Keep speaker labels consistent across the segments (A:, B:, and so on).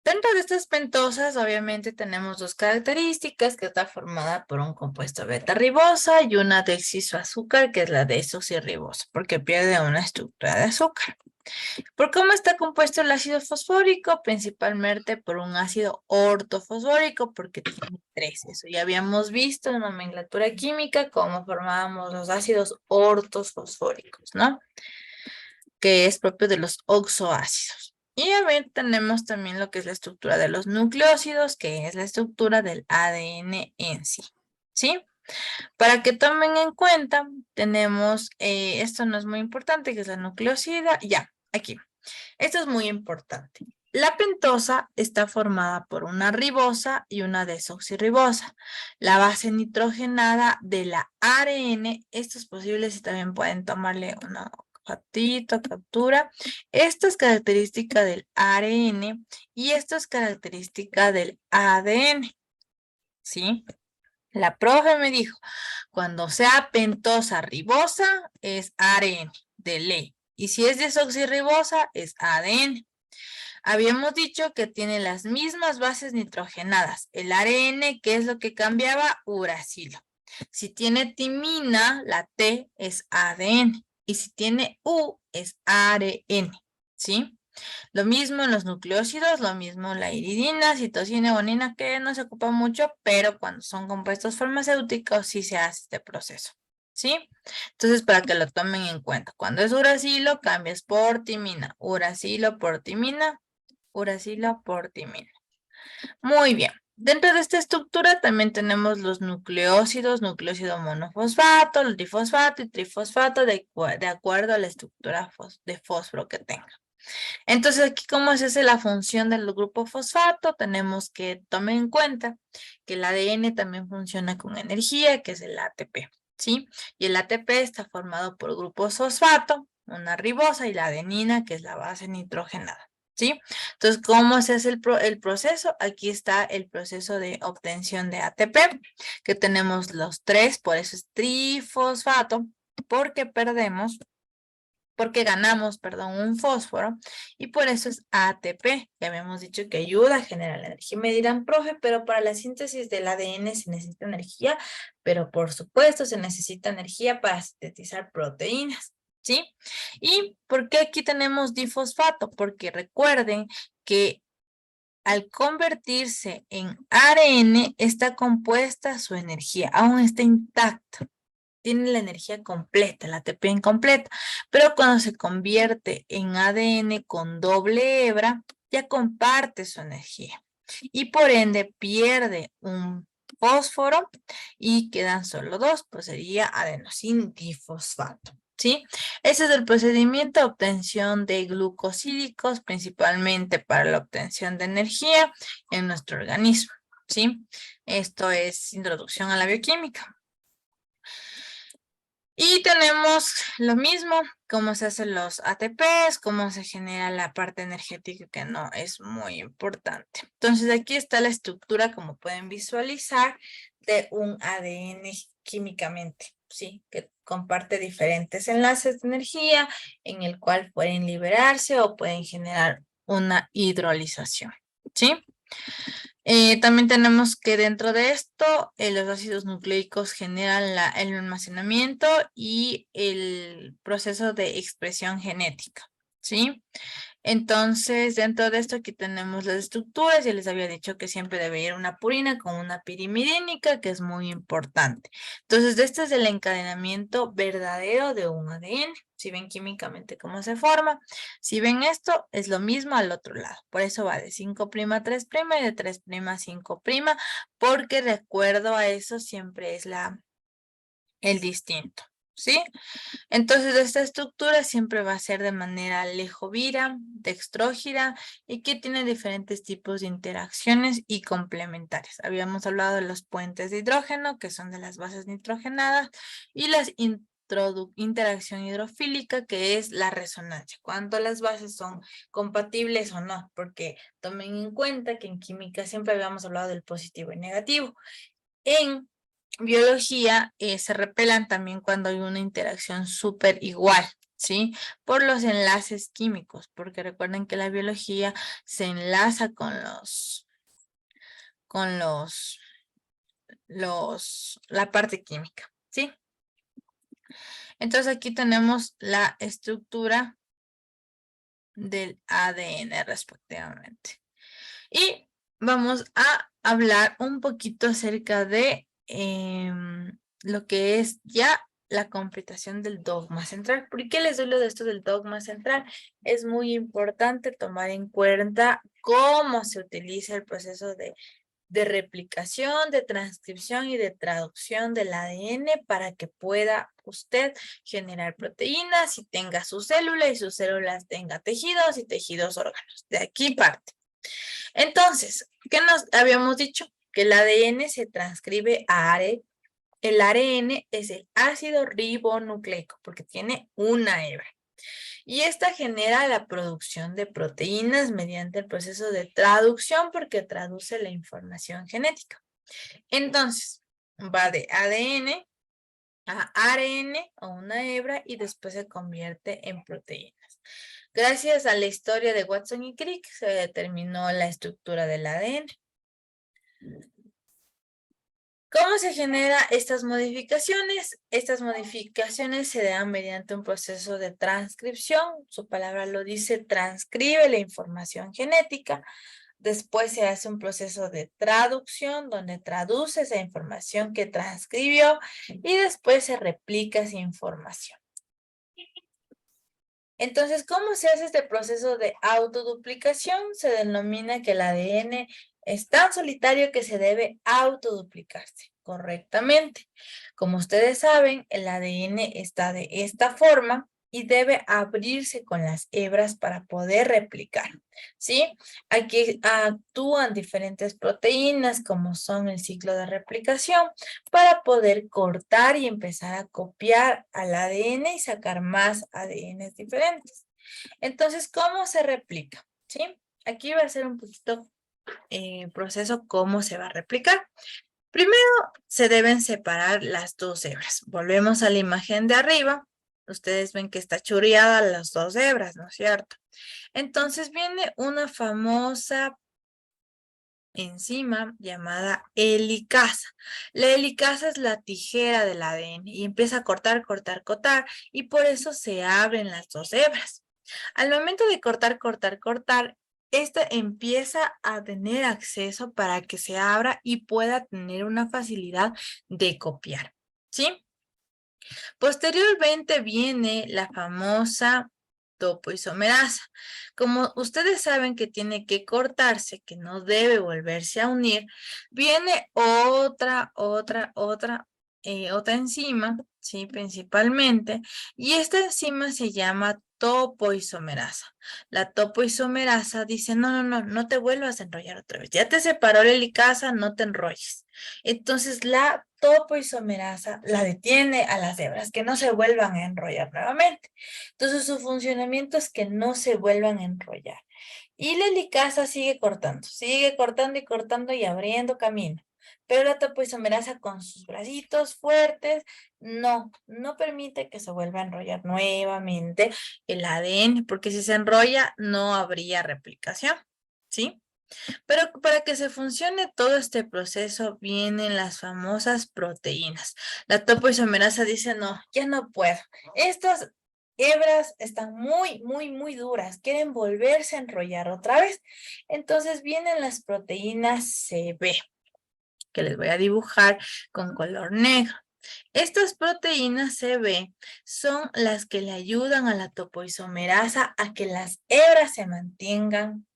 A: Dentro de estas pentosas, obviamente, tenemos dos características, que está formada por un compuesto beta-ribosa y una dexisoazúcar, que es la desoxirribosa, porque pierde una estructura de azúcar. ¿Por cómo está compuesto el ácido fosfórico? Principalmente por un ácido ortofosfórico, porque tiene tres. Eso ya habíamos visto en nomenclatura química, cómo formábamos los ácidos ortofosfóricos, ¿no? Que es propio de los oxoácidos. Y a ver, tenemos también lo que es la estructura de los nucleósidos, que es la estructura del ADN en sí, ¿sí? Para que tomen en cuenta, tenemos, esto no es muy importante, que es la nucleosida, ya, aquí. Esto es muy importante. La pentosa está formada por una ribosa y una desoxirribosa. La base nitrogenada de la ARN, esto es posible si también pueden tomarle una fotito, captura. Esto es característica del ARN y esto es característica del ADN, ¿sí? La profe me dijo, cuando sea pentosa ribosa es ARN de ley. Y si es desoxirribosa es ADN. Habíamos dicho que tiene las mismas bases nitrogenadas. El ARN, ¿qué es lo que cambiaba? Uracilo. Si tiene timina, la T es ADN. Y si tiene U, es ARN. ¿Sí? Lo mismo en los nucleósidos, lo mismo la iridina, citosina, guanina, que no se ocupa mucho, pero cuando son compuestos farmacéuticos sí se hace este proceso. ¿Sí? Entonces, para que lo tomen en cuenta, cuando es uracilo, cambias por timina. Uracilo por timina, uracilo por timina. Muy bien. Dentro de esta estructura también tenemos los nucleósidos, nucleósido monofosfato, el difosfato y trifosfato de acuerdo a la estructura de fósforo que tenga. Entonces, aquí, ¿cómo se hace la función del grupo fosfato? Tenemos que tomar en cuenta que el ADN también funciona con energía, que es el ATP, ¿sí? Y el ATP está formado por grupos fosfato, una ribosa y la adenina, que es la base nitrogenada, ¿sí? Entonces, ¿cómo se hace el proceso? Aquí está el proceso de obtención de ATP, que tenemos los tres, por eso es trifosfato, porque ganamos, perdón, un fósforo y por eso es ATP. Ya habíamos dicho que ayuda a generar la energía. Me dirán, profe, pero para la síntesis del ADN se necesita energía, pero por supuesto se necesita energía para sintetizar proteínas, ¿sí? ¿Y por qué aquí tenemos difosfato? Porque recuerden que al convertirse en ARN está compuesta su energía, aún está intacta. Tiene la energía completa, la ATP incompleta, pero cuando se convierte en ADN con doble hebra, ya comparte su energía y por ende pierde un fósforo y quedan solo dos, pues sería adenosín difosfato, ¿sí? Ese es el procedimiento de obtención de glucosídicos, principalmente para la obtención de energía en nuestro organismo, ¿sí? Esto es introducción a la bioquímica. Y tenemos lo mismo, cómo se hacen los ATPs, cómo se genera la parte energética, que no es muy importante. Entonces, aquí está la estructura, como pueden visualizar, de un ADN químicamente, ¿sí? Que comparte diferentes enlaces de energía en el cual pueden liberarse o pueden generar una hidrolización, ¿sí? También tenemos que dentro de esto, los ácidos nucleicos generan el almacenamiento y el proceso de expresión genética, ¿sí? Entonces, dentro de esto aquí tenemos las estructuras. Ya les había dicho que siempre debe ir una purina con una pirimidínica, que es muy importante. Entonces, este es el encadenamiento verdadero de un ADN. Si ven químicamente cómo se forma. Si ven esto, es lo mismo al otro lado. Por eso va de 5' a 3' y de 3' a 5', porque de acuerdo a eso siempre es el distinto, ¿sí? Entonces, esta estructura siempre va a ser de manera lejovira, dextrógira y que tiene diferentes tipos de interacciones y complementarias. Habíamos hablado de los puentes de hidrógeno, que son de las bases nitrogenadas, y la interacción hidrofílica, que es la resonancia, cuánto las bases son compatibles o no, porque tomen en cuenta que en química siempre habíamos hablado del positivo y negativo. En biología se repelan también cuando hay una interacción súper igual, ¿sí? Por los enlaces químicos, porque recuerden que la biología se enlaza con la parte química, ¿sí? Entonces aquí tenemos la estructura del ADN respectivamente. Y vamos a hablar un poquito acerca de lo que es ya la completación del dogma central. ¿Por qué les hablo de esto del dogma central? Es muy importante tomar en cuenta cómo se utiliza el proceso de replicación, de transcripción y de traducción del ADN para que pueda usted generar proteínas y tenga su célula y sus células tenga tejidos y tejidos órganos. De aquí parte. Entonces, ¿qué nos habíamos dicho? Que el ADN se transcribe a ARE. El ARN es el ácido ribonucleico porque tiene una hebra. Y esta genera la producción de proteínas mediante el proceso de traducción porque traduce la información genética. Entonces, va de ADN a ARN o una hebra y después se convierte en proteínas. Gracias a la historia de Watson y Crick se determinó la estructura del ADN. ¿Cómo se generan estas modificaciones? Estas modificaciones se dan mediante un proceso de transcripción. Su palabra lo dice, transcribe la información genética. Después se hace un proceso de traducción donde traduce esa información que transcribió y después se replica esa información. Entonces, ¿cómo se hace este proceso de autoduplicación? Se denomina que el ADN es tan solitario que se debe autoduplicarse correctamente. Como ustedes saben, el ADN está de esta forma y debe abrirse con las hebras para poder replicar, ¿sí? Aquí actúan diferentes proteínas como son el ciclo de replicación para poder cortar y empezar a copiar al ADN y sacar más ADNs diferentes. Entonces, ¿cómo se replica? ¿Sí? Aquí va a ser un poquito proceso cómo se va a replicar. Primero, se deben separar las dos hebras. Volvemos a la imagen de arriba. Ustedes ven que está churreada las dos hebras, ¿no es cierto? Entonces viene una famosa enzima llamada helicasa. La helicasa es la tijera del ADN y empieza a cortar, cortar, cortar y por eso se abren las dos hebras. Al momento de cortar, cortar, cortar, esta empieza a tener acceso para que se abra y pueda tener una facilidad de copiar, ¿sí? Posteriormente viene la famosa topoisomerasa. Como ustedes saben que tiene que cortarse, que no debe volverse a unir, viene otra enzima, ¿sí? Principalmente, y esta enzima se llama topoisomerasa. La topoisomerasa dice, no te vuelvas a enrollar otra vez. Ya te separó la helicasa, no te enrolles. Entonces la topoisomerasa la detiene a las hebras, que no se vuelvan a enrollar nuevamente. Entonces su funcionamiento es que no se vuelvan a enrollar. Y la helicasa sigue cortando y cortando y abriendo camino. Pero la topoisomerasa con sus bracitos fuertes no permite que se vuelva a enrollar nuevamente el ADN, porque si se enrolla no habría replicación, ¿sí? Pero para que se funcione todo este proceso vienen las famosas proteínas. La topoisomerasa dice, no, ya no puedo. Estas hebras están muy duras. Quieren volverse a enrollar otra vez. Entonces vienen las proteínas CB, que les voy a dibujar con color negro. Estas proteínas CB son las que le ayudan a la topoisomerasa a que las hebras se mantengan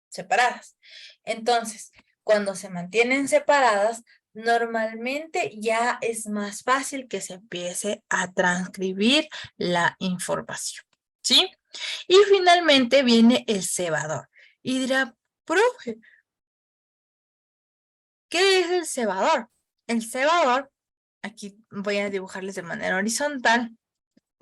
A: separadas. Entonces, cuando se mantienen separadas, normalmente ya es más fácil que se empiece a transcribir la información, ¿sí? Y finalmente viene el cebador. Y dirá, profe, ¿qué es el cebador? El cebador, aquí voy a dibujarles de manera horizontal.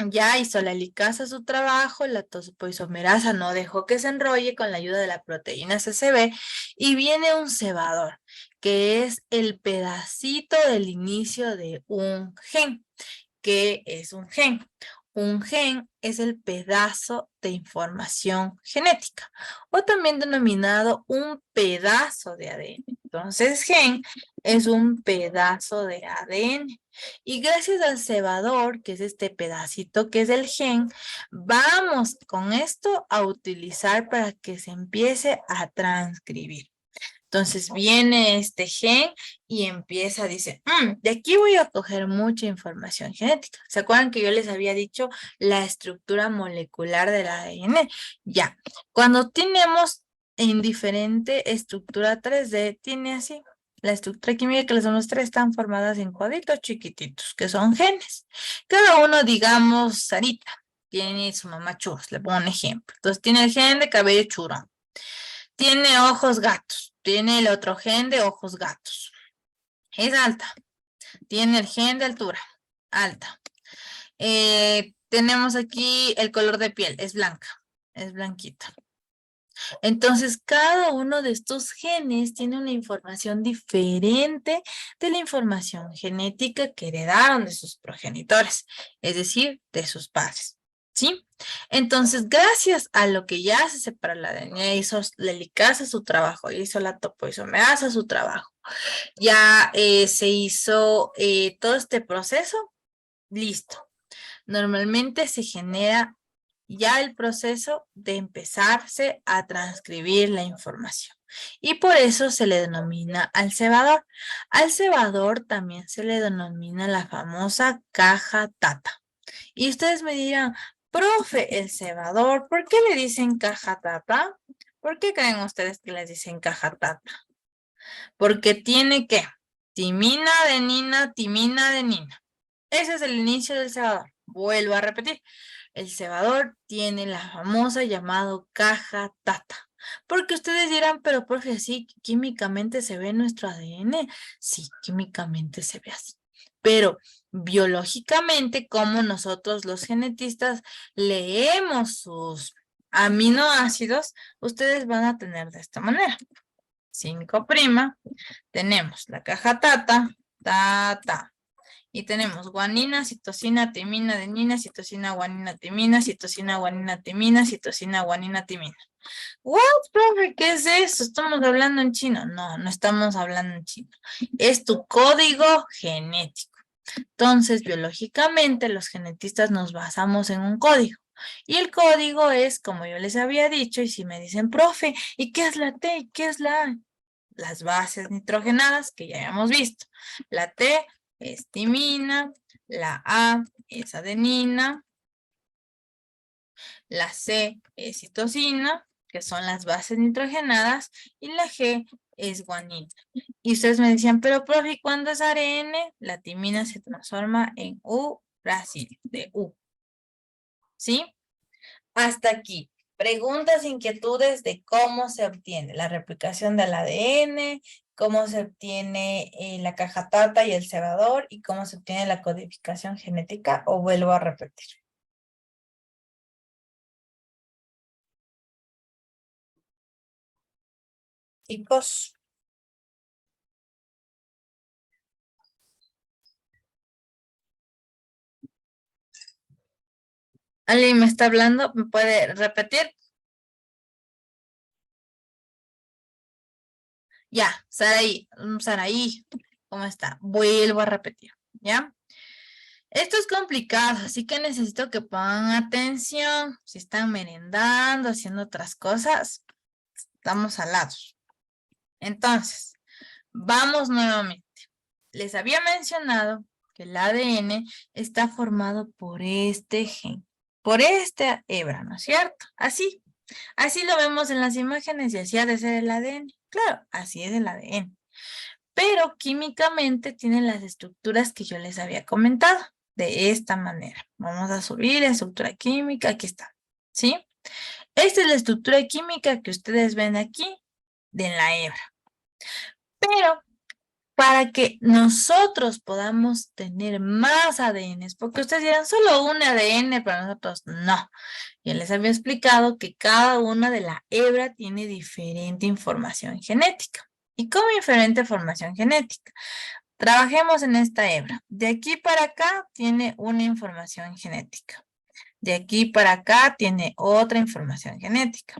A: Ya hizo la helicasa su trabajo, la topoisomerasa no dejó que se enrolle con la ayuda de la proteína CCB y viene un cebador, que es el pedacito del inicio de un gen. ¿Qué es un gen? Un gen es el pedazo de información genética o también denominado un pedazo de ADN. Entonces, gen es un pedazo de ADN. Y gracias al cebador, que es este pedacito que es el gen, vamos con esto a utilizar para que se empiece a transcribir. Entonces viene este gen y empieza, dice, de aquí voy a coger mucha información genética. ¿Se acuerdan que yo les había dicho la estructura molecular del ADN? Ya, cuando tenemos en diferente estructura 3D, tiene así. La estructura química que les demostré están formadas en cuadritos chiquititos, que son genes. Cada uno, digamos, Sarita, tiene su mamá churros, le pongo un ejemplo. Entonces tiene el gen de cabello churro. Tiene ojos gatos. Tiene el otro gen de ojos gatos. Es alta. Tiene el gen de altura. Alta. Tenemos aquí el color de piel. Es blanca. Es blanquita. Entonces, cada uno de estos genes tiene una información diferente de la información genética que heredaron de sus progenitores, es decir, de sus padres. ¿Sí? Entonces, gracias a lo que ya se separó la DNA, hizo la helicasa su trabajo, hizo la topoisomerasa su trabajo, ya se hizo todo este proceso, listo. Normalmente se genera ya el proceso de empezarse a transcribir la información. Y por eso se le denomina al cebador. Al cebador también se le denomina la famosa caja tata. Y ustedes me dirán, profe, el cebador, ¿por qué le dicen caja tata? ¿Por qué creen ustedes que les dicen caja tata? Porque tiene que timina, adenina, timina, adenina. Ese es el inicio del cebador. Vuelvo a repetir. El cebador tiene la famosa llamado caja tata. Porque ustedes dirán, pero profe, así químicamente se ve nuestro ADN. Sí, químicamente se ve así. Pero biológicamente, como nosotros los genetistas leemos sus aminoácidos, ustedes van a tener de esta manera. 5', tenemos la caja tata, tata. Y tenemos guanina, citosina, timina, adenina, citosina, guanina, timina, citosina, guanina, timina, citosina, guanina, timina. What, profe, ¿qué es eso? ¿Estamos hablando en chino? No, no estamos hablando en chino. Es tu código genético. Entonces, biológicamente, los genetistas nos basamos en un código. Y el código es, como yo les había dicho, y si me dicen, profe, ¿y qué es la T? ¿Y qué es la A? Las bases nitrogenadas que ya habíamos visto. La T es timina, la A es adenina, la C es citosina, que son las bases nitrogenadas, y la G es guanina. Y ustedes me decían, pero profe, ¿y cuándo es ARN? La timina se transforma en U, Brasil, de U. ¿Sí? Hasta aquí. Preguntas, inquietudes de cómo se obtiene la replicación del ADN, cómo se obtiene la caja tata y el cebador y cómo se obtiene la codificación genética, o vuelvo a repetir. Chicos, ¿alguien me está hablando? ¿Me puede repetir? Ya, Saraí, ¿cómo está? Vuelvo a repetir, ¿ya? Esto es complicado, así que necesito que pongan atención. Si están merendando, haciendo otras cosas, estamos al lado. Entonces, vamos nuevamente. Les había mencionado que el ADN está formado por este gen, por esta hebra, ¿no es cierto? Así lo vemos en las imágenes y así ha de ser el ADN. Claro, así es el ADN. Pero químicamente tiene las estructuras que yo les había comentado, de esta manera. Vamos a subir la estructura química, aquí está, ¿sí? Esta es la estructura química que ustedes ven aquí de la hebra. Pero para que nosotros podamos tener más ADNs, porque ustedes dirán, solo un ADN para nosotros. No, ya les había explicado que cada una de la hebra tiene diferente información genética. ¿Y cómo diferente información genética? Trabajemos en esta hebra. De aquí para acá tiene una información genética. De aquí para acá tiene otra información genética.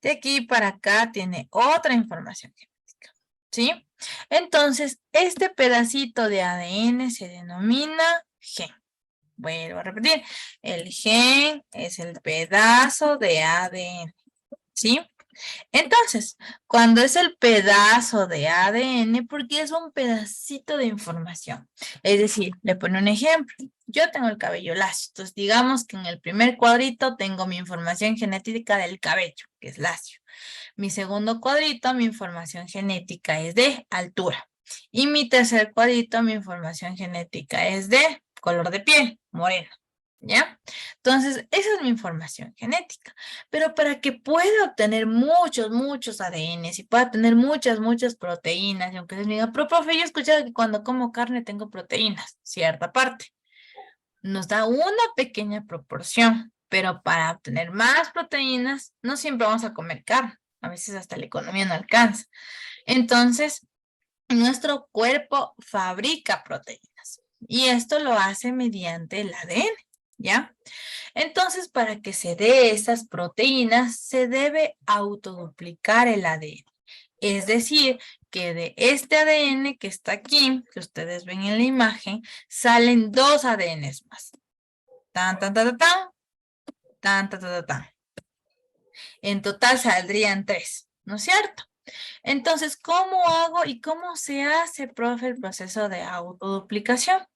A: De aquí para acá tiene otra información genética. ¿Sí? Entonces, este pedacito de ADN se denomina gen. Vuelvo a repetir. El gen es el pedazo de ADN. ¿Sí? Entonces, cuando es el pedazo de ADN, porque es un pedacito de información. Es decir, le pone un ejemplo. Yo tengo el cabello lacio. Entonces, digamos que en el primer cuadrito tengo mi información genética del cabello, que es lacio. Mi segundo cuadrito, mi información genética es de altura. Y mi tercer cuadrito, mi información genética es de color de piel, moreno. ¿Ya? Entonces, esa es mi información genética. Pero para que pueda obtener muchos ADNs y pueda tener muchas proteínas, y aunque les diga, pero profe, yo he escuchado que cuando como carne tengo proteínas, cierta parte. Nos da una pequeña proporción, pero para obtener más proteínas, no siempre vamos a comer carne. A veces hasta la economía no alcanza. Entonces, nuestro cuerpo fabrica proteínas y esto lo hace mediante el ADN, ¿ya? Entonces, para que se dé esas proteínas, se debe autoduplicar el ADN. Es decir, que de este ADN que está aquí, que ustedes ven en la imagen, salen dos ADNs más. Tan, tan, tan, tan, tan, tan, tan, tan, tan. En total saldrían 3, ¿no es cierto? Entonces, ¿cómo hago y cómo se hace, profe, el proceso de autoduplicación?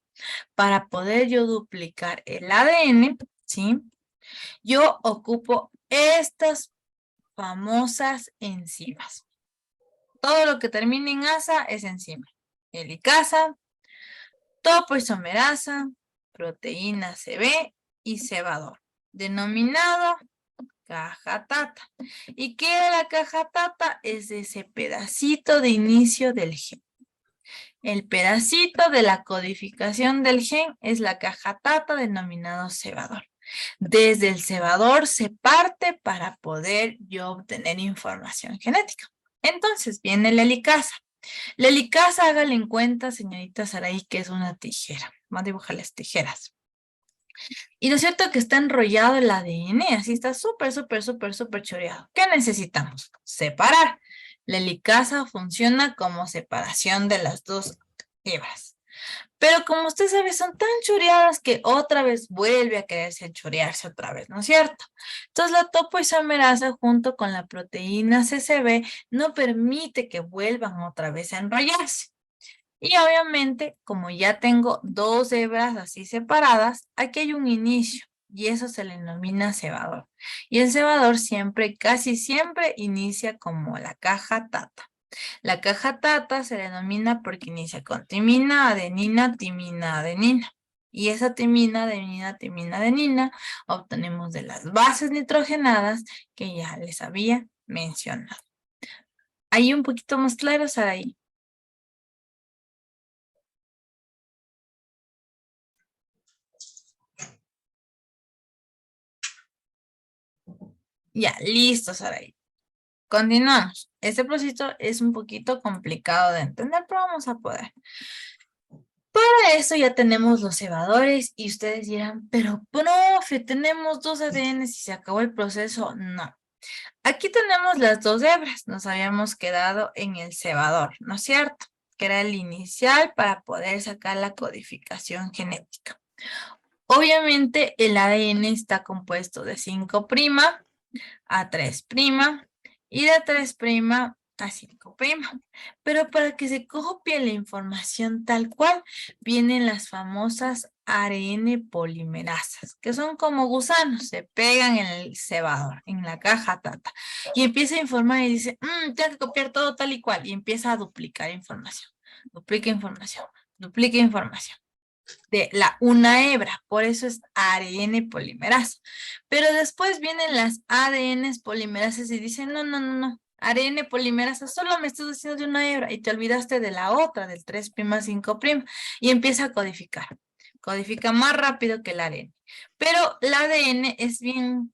A: Para poder yo duplicar el ADN, ¿sí? Yo ocupo estas famosas enzimas. Todo lo que termine en asa es enzima. Helicasa, topoisomerasa, proteína CB y cebador, denominado caja tata. ¿Y qué es la caja tata? Es ese pedacito de inicio del gen. El pedacito de la codificación del gen es la caja tata denominado cebador. Desde el cebador se parte para poder yo obtener información genética. Entonces viene la helicasa. La helicasa, hágale en cuenta, señorita Saraí, que es una tijera. Vamos a dibujar las tijeras. Y no es cierto que está enrollado el ADN, así está súper choreado. ¿Qué necesitamos? Separar. La helicasa funciona como separación de las dos hebras. Pero como usted sabe, son tan choreadas que otra vez vuelve a quererse chorearse otra vez, ¿no es cierto? Entonces la topoisomerasa junto con la proteína CCB no permite que vuelvan otra vez a enrollarse. Y obviamente, como ya tengo dos hebras así separadas, aquí hay un inicio y eso se le denomina cebador. Y el cebador siempre, casi siempre, inicia como la caja tata. La caja tata se denomina porque inicia con timina, adenina, timina, adenina. Y esa timina, adenina, timina, adenina obtenemos de las bases nitrogenadas que ya les había mencionado. Ahí un poquito más claro, Saraí. Ya, listo, Saraí. Continuamos. Este proceso es un poquito complicado de entender, pero vamos a poder. Para eso ya tenemos los cebadores y ustedes dirán, pero profe, tenemos dos ADNs y se acabó el proceso. No. Aquí tenemos las dos hebras. Nos habíamos quedado en el cebador, ¿no es cierto? Que era el inicial para poder sacar la codificación genética. Obviamente el ADN está compuesto de 5' a 3' y de 3' a 5'. Pero para que se copie la información tal cual, vienen las famosas ARN polimerasas, que son como gusanos, se pegan en el cebador, en la caja tata, y empieza a informar y dice, tengo que copiar todo tal y cual, y empieza a duplicar información, duplica información, duplica información de una hebra, por eso es ARN polimerasa. Pero después vienen las ADN polimerasas y dicen, no, ARN polimerasa, solo me estás diciendo de una hebra y te olvidaste de la otra, del 3' 5', y empieza a codificar. Codifica más rápido que el ARN. Pero el ADN es bien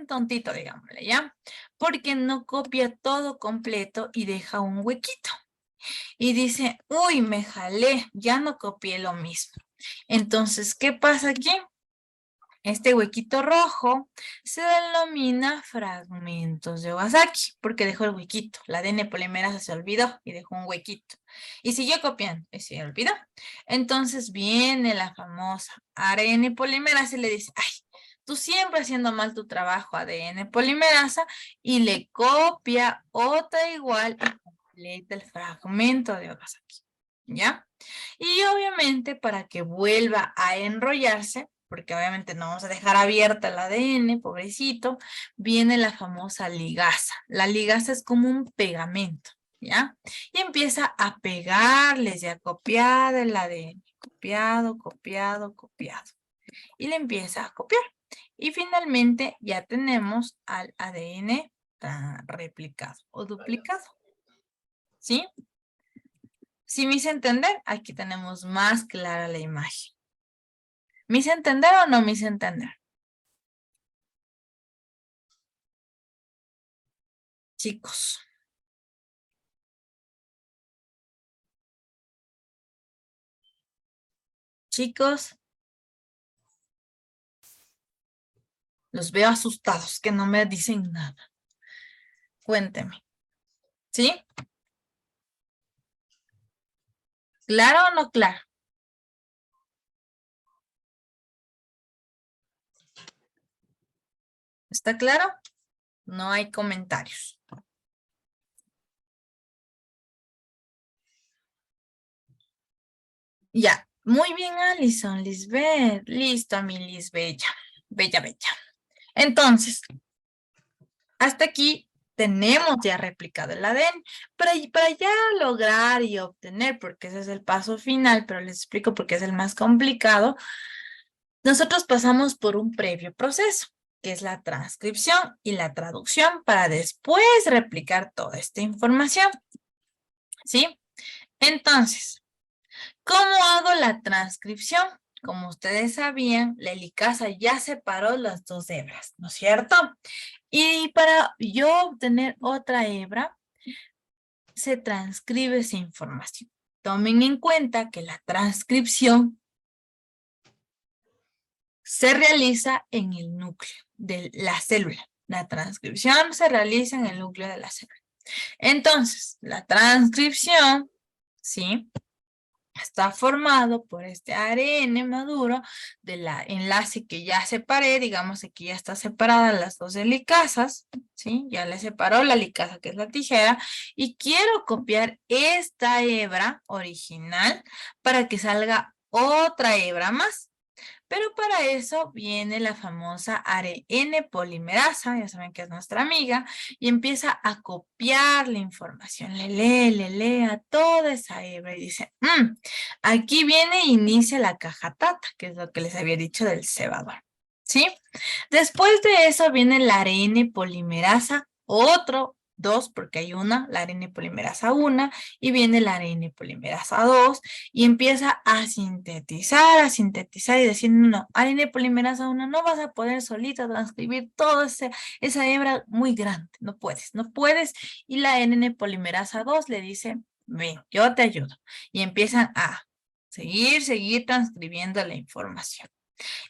A: tontito, digámosle, ¿ya? Porque no copia todo completo y deja un huequito. Y dice, uy, me jalé, ya no copié lo mismo. Entonces, ¿qué pasa aquí? Este huequito rojo se denomina fragmentos de Okazaki, porque dejó el huequito. La ADN polimerasa se olvidó y dejó un huequito. Y siguió copiando y se olvidó. Entonces viene la famosa ARN polimerasa y le dice, ay, tú siempre haciendo mal tu trabajo, ADN polimerasa, y le copia otra igual y completa el fragmento de Okazaki. ¿Ya? Y obviamente para que vuelva a enrollarse, porque obviamente no vamos a dejar abierta el ADN, pobrecito, viene la famosa ligasa. La ligasa es como un pegamento, ¿ya? Y empieza a pegarles y a copiar el ADN. Copiado, copiado, copiado. Y le empieza a copiar. Y finalmente ya tenemos al ADN replicado o duplicado. ¿Sí? Si me hice entender, aquí tenemos más clara la imagen. ¿Me hice entender o no me hice entender? Chicos, chicos, los veo asustados, que no me dicen nada. Cuénteme, ¿sí? ¿Claro o no claro? ¿Está claro? No hay comentarios. Ya, muy bien, Alison, Lisbeth. Listo, mi Lisbella. Bella, bella. Entonces, hasta aquí tenemos ya replicado el ADN. Para ya lograr y obtener, porque ese es el paso final, pero les explico porque es el más complicado, nosotros pasamos por un previo proceso, que es la transcripción y la traducción para después replicar toda esta información. ¿Sí? Entonces, ¿cómo hago la transcripción? Como ustedes sabían, la helicasa ya separó las dos hebras, ¿no es cierto? Y para yo obtener otra hebra, se transcribe esa información. Tomen en cuenta que la transcripción se realiza en el núcleo de la célula. La transcripción se realiza en el núcleo de la célula. Entonces, la transcripción, ¿sí? Está formado por este ARN maduro de la enlace que ya separé, digamos que ya está separada las dos helicasas, ¿sí? Ya le separó la helicasa que es la tijera y quiero copiar esta hebra original para que salga otra hebra más. Pero para eso viene la famosa ARN polimerasa, ya saben que es nuestra amiga, y empieza a copiar la información. Le lee a toda esa hebra y dice, aquí viene e inicia la caja tata, que es lo que les había dicho del cebador. ¿Sí? Después de eso viene la ARN polimerasa, otro dos, porque hay una, la ARN polimerasa 1, y viene la ARN polimerasa 2, y empieza a sintetizar y decir, no, ARN polimerasa 1, no vas a poder solita transcribir toda esa hebra muy grande, no puedes, no puedes, y la ARN polimerasa 2 le dice, ven, yo te ayudo, y empiezan a seguir transcribiendo la información.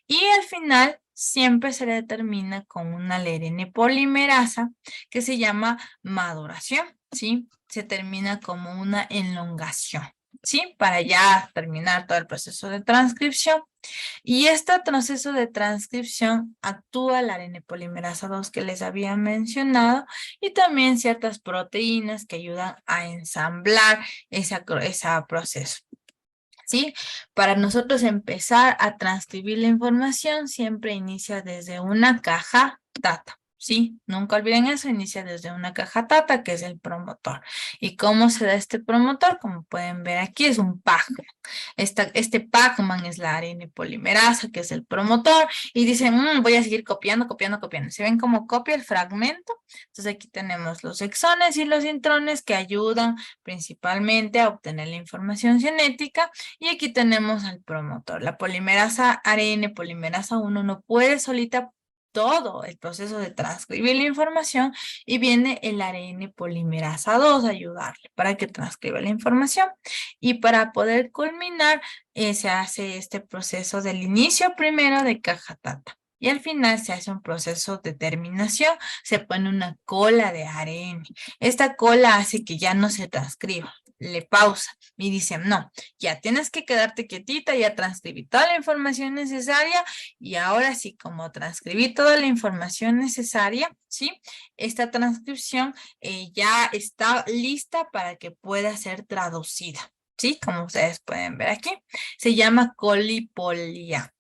A: Y al final siempre se determina con una ARN polimerasa que se llama maduración, ¿sí? Se termina como una elongación, ¿sí? Para ya terminar todo el proceso de transcripción. Y este proceso de transcripción actúa la ARN polimerasa 2 que les había mencionado y también ciertas proteínas que ayudan a ensamblar ese proceso. ¿Sí? Para nosotros empezar a transcribir la información, siempre inicia desde una caja data. Sí, nunca olviden eso, inicia desde una caja data, que es el promotor. ¿Y cómo se da este promotor? Como pueden ver aquí, es un Pacman. Este Pacman es la ARN polimerasa, que es el promotor, y dicen, voy a seguir copiando. ¿Se ven cómo copia el fragmento? Entonces aquí tenemos los exones y los intrones que ayudan principalmente a obtener la información genética, y aquí tenemos al promotor. La polimerasa ARN polimerasa 1 no puede solita todo el proceso de transcribir la información y viene el ARN polimerasa 2 a ayudarle para que transcriba la información. Y para poder culminar, se hace este proceso del inicio primero de caja tata. Y al final se hace un proceso de terminación, se pone una cola de ARN. Esta cola hace que ya no se transcriba, le pausa y dice, no, ya tienes que quedarte quietita, ya transcribí toda la información necesaria y ahora sí, como transcribí toda la información necesaria, ¿sí? Esta transcripción ya está lista para que pueda ser traducida, ¿sí? Como ustedes pueden ver aquí, se llama colipolia.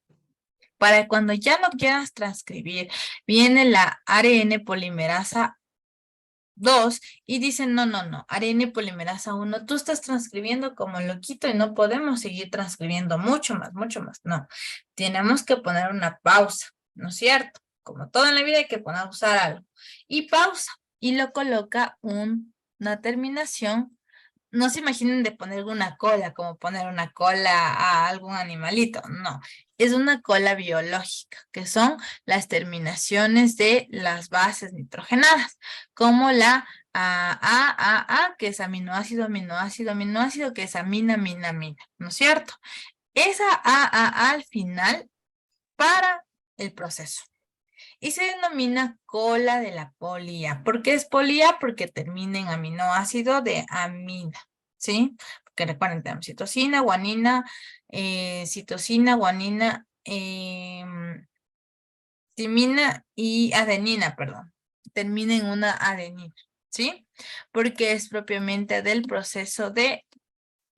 A: Para cuando ya no quieras transcribir, viene la ARN polimerasa 2 y dicen, no, no, no, ARN polimerasa 1, tú estás transcribiendo como loquito y no podemos seguir transcribiendo mucho más, mucho más. No, tenemos que poner una pausa, ¿no es cierto? Como todo en la vida hay que poner a usar algo. Y pausa, y lo coloca una terminación. No se imaginen de poner una cola, como poner una cola a algún animalito. No, es una cola biológica, que son las terminaciones de las bases nitrogenadas, como la que es aminoácido, aminoácido, aminoácido, que es amina, amina, amina, ¿no es cierto? Esa al final para el proceso. Y se denomina cola de la polía. ¿Por qué es polía? Porque termina en aminoácido de amina, ¿sí? Porque recuerden, tenemos citosina, guanina, timina y adenina, perdón. Termina en una adenina, ¿sí? Porque es propiamente del proceso de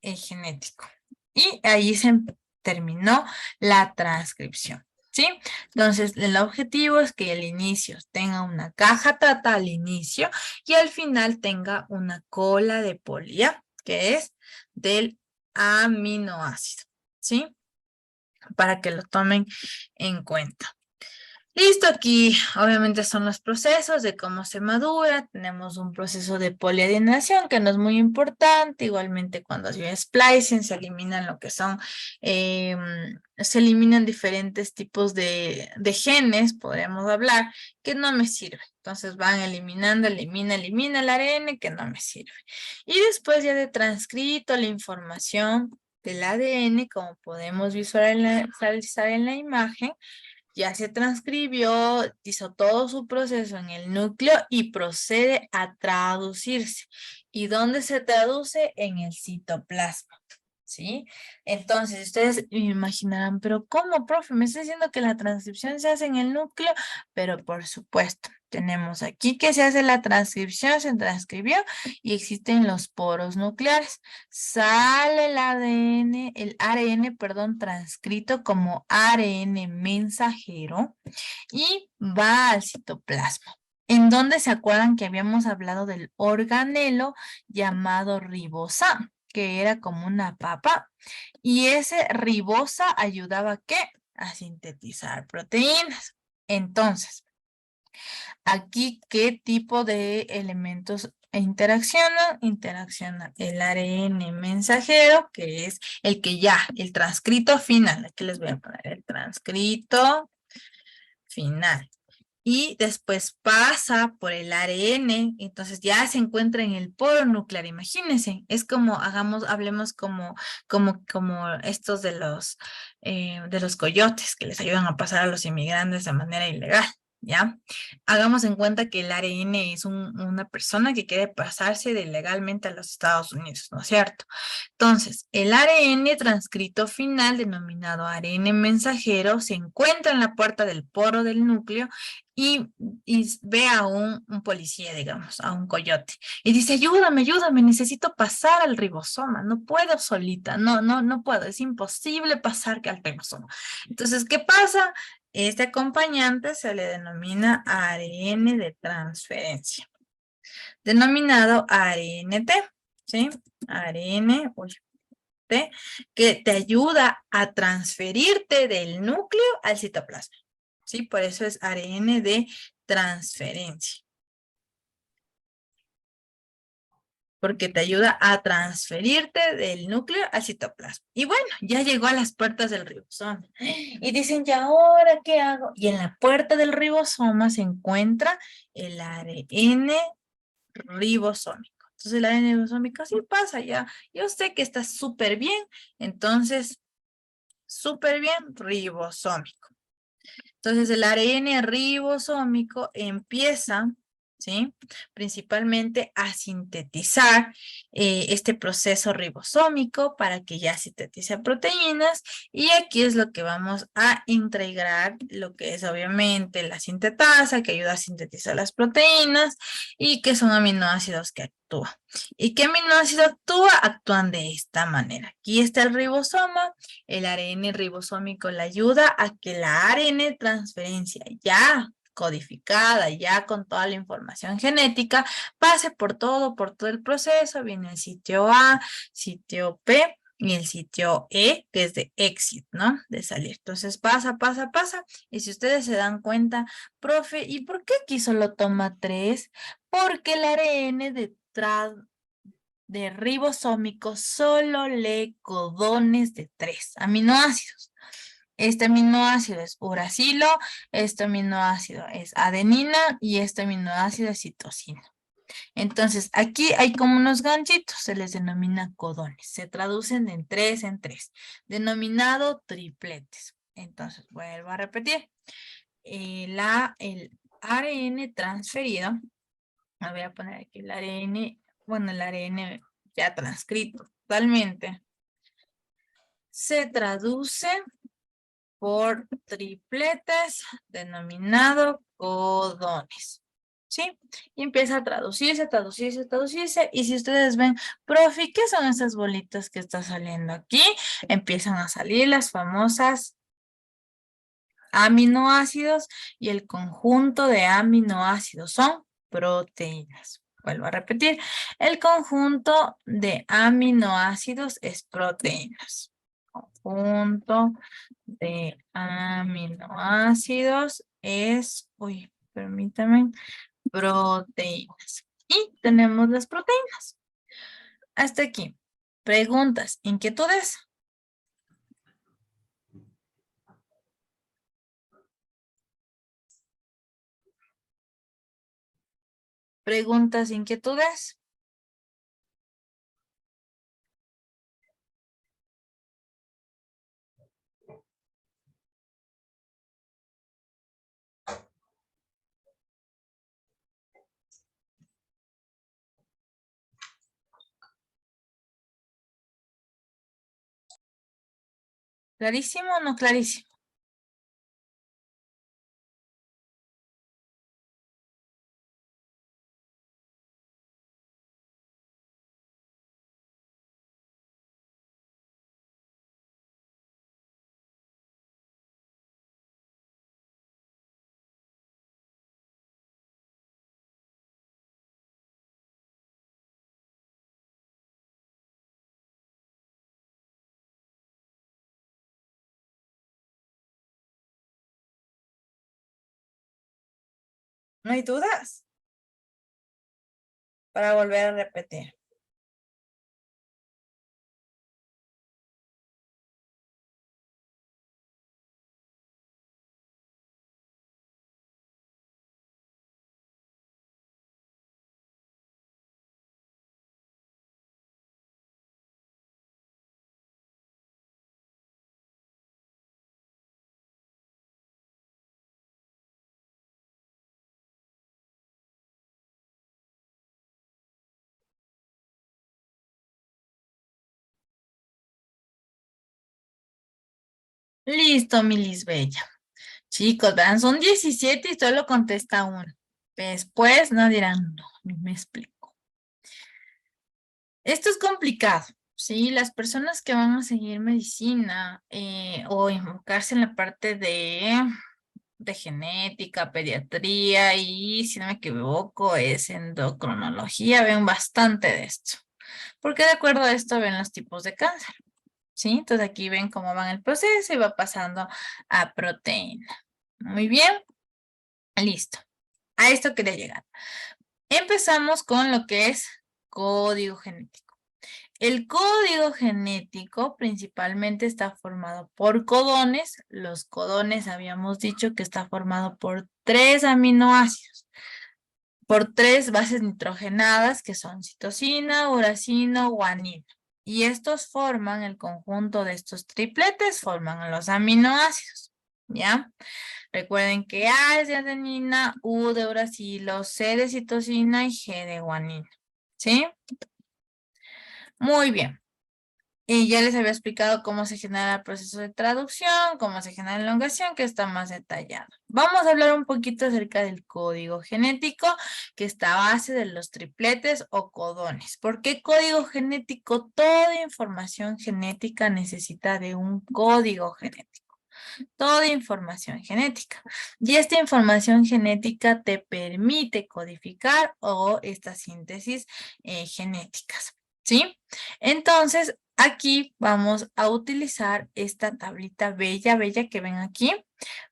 A: genético. Y ahí se terminó la transcripción, ¿sí? Entonces, el objetivo es que el inicio tenga una caja tata al inicio y al final tenga una cola de polía, que es del aminoácido, ¿sí? Para que lo tomen en cuenta. Listo, aquí obviamente son los procesos de cómo se madura. Tenemos un proceso de poliadenación que no es muy importante. Igualmente cuando hay splicing se eliminan lo que son, se eliminan diferentes tipos de genes, podríamos hablar, que no me sirven. Entonces van eliminando, elimina el ARN que no me sirve. Y después ya de transcrito la información del ADN, como podemos visualizar en la imagen, ya se transcribió, hizo todo su proceso en el núcleo y procede a traducirse. ¿Y dónde se traduce? En el citoplasma. ¿Sí? Entonces, ustedes imaginarán, pero ¿cómo, profe? Me está diciendo que la transcripción se hace en el núcleo, pero por supuesto, tenemos aquí que se hace la transcripción, se transcribió y existen los poros nucleares. Sale el ARN, perdón, transcrito como ARN mensajero y va al citoplasma. ¿En donde se acuerdan que habíamos hablado del organelo llamado ribosa, que era como una papa? Y ese ribosa ayudaba ¿a qué? A sintetizar proteínas. Entonces, aquí, ¿qué tipo de elementos interaccionan? Interacciona el ARN mensajero, que es el transcrito final. Aquí les voy a poner el transcrito final. Y después pasa por el ARN, entonces ya se encuentra en el poro nuclear. Imagínense, es como, hablemos como estos de los coyotes que les ayudan a pasar a los inmigrantes de manera ilegal. ¿Ya? Hagamos en cuenta que el ARN es una persona que quiere pasarse de legalmente a los Estados Unidos, ¿no es cierto? Entonces, el ARN transcrito final, denominado ARN mensajero, se encuentra en la puerta del poro del núcleo y ve a un policía, digamos, a un coyote, y dice, ayúdame, ayúdame, necesito pasar al ribosoma, no puedo solita, no puedo, es imposible pasar al ribosoma. Entonces, ¿qué pasa? Este acompañante se le denomina ARN de transferencia, denominado ARNT, ¿sí? ARN, que te ayuda a transferirte del núcleo al citoplasma, ¿sí? Por eso es ARN de transferencia. Porque te ayuda a transferirte del núcleo al citoplasma. Y bueno, ya llegó a las puertas del ribosoma. Y dicen, ¿y ahora qué hago? Y en la puerta del ribosoma se encuentra el ARN ribosómico. Entonces el ARN ribosómico sí pasa ya. Yo sé que está súper bien. Entonces, súper bien, ribosómico. Entonces el ARN ribosómico empieza, ¿sí? Principalmente a sintetizar este proceso ribosómico para que ya sintetice proteínas, y aquí es lo que vamos a integrar, lo que es obviamente la sintetasa, que ayuda a sintetizar las proteínas y que son aminoácidos que actúan. ¿Y qué aminoácido actúa? Actúan de esta manera. Aquí está el ribosoma. El ARN ribosómico le ayuda a que la ARN transferencia ya codificada, ya con toda la información genética, pase por todo el proceso. Viene el sitio A, sitio P y el sitio E, que es de exit, ¿no? De salir. Entonces pasa, pasa, pasa. Y si ustedes se dan cuenta, profe, ¿y por qué aquí solo toma 3? Porque el ARN detrás de ribosómico solo lee codones de 3 aminoácidos. Este aminoácido es uracilo, este aminoácido es adenina y este aminoácido es citosina. Entonces, aquí hay como unos ganchitos, se les denomina codones. Se traducen de en 3 en 3, denominado tripletes. Entonces, vuelvo a repetir. El ARN transferido, voy a poner aquí el ARN, bueno, el ARN ya transcrito totalmente, se traduce por tripletes denominado codones. ¿Sí? Y empieza a traducirse, traducirse, traducirse. Y si ustedes ven, profe, ¿qué son esas bolitas que está saliendo aquí? Empiezan a salir las famosas aminoácidos, y el conjunto de aminoácidos son proteínas. Vuelvo a repetir, el conjunto de aminoácidos es proteínas. Conjunto de aminoácidos es, uy, permítame, proteínas. Y tenemos las proteínas. Hasta aquí. Preguntas, inquietudes. Preguntas, inquietudes. ¿Clarísimo o no clarísimo? ¿No hay dudas? Para volver a repetir. Listo, mi Lisbella. Chicos, vean, son 17 y solo contesta uno. Después no dirán, no, ni me explico. Esto es complicado, ¿sí? Las personas que van a seguir medicina o enfocarse en la parte de genética, pediatría y, si no me equivoco, es endocrinología, ven bastante de esto. Porque de acuerdo a esto ven los tipos de cáncer, ¿sí? Entonces aquí ven cómo va el proceso y va pasando a proteína. Muy bien, listo. A esto quería llegar. Empezamos con lo que es código genético. El código genético principalmente está formado por codones. Los codones habíamos dicho que está formado por 3 aminoácidos, por 3 bases nitrogenadas que son citosina, uracilo, guanina. Y estos forman, el conjunto de estos tripletes forman los aminoácidos. ¿ya? Recuerden que A es de adenina, U de uracilo, C de citosina y G de guanina, ¿sí? Muy bien. Y ya les había explicado cómo se genera el proceso de traducción, cómo se genera la elongación, que está más detallado. Vamos a hablar un poquito acerca del código genético, que está a base de los tripletes o codones. ¿Por qué código genético? Toda información genética necesita de un código genético. Toda información genética. Y esta información genética te permite codificar o esta síntesis genéticas, ¿sí? Entonces, aquí vamos a utilizar esta tablita bella, bella que ven aquí.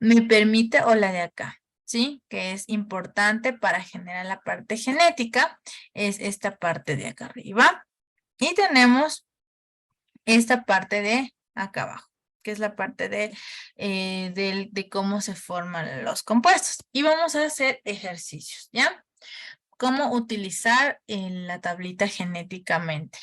A: Me permite, o la de acá, ¿sí? Que es importante para generar la parte genética. Es esta parte de acá arriba. Y tenemos esta parte de acá abajo, que es la parte de cómo se forman los compuestos. Y vamos a hacer ejercicios, ¿ya? Cómo utilizar la tablita genéticamente.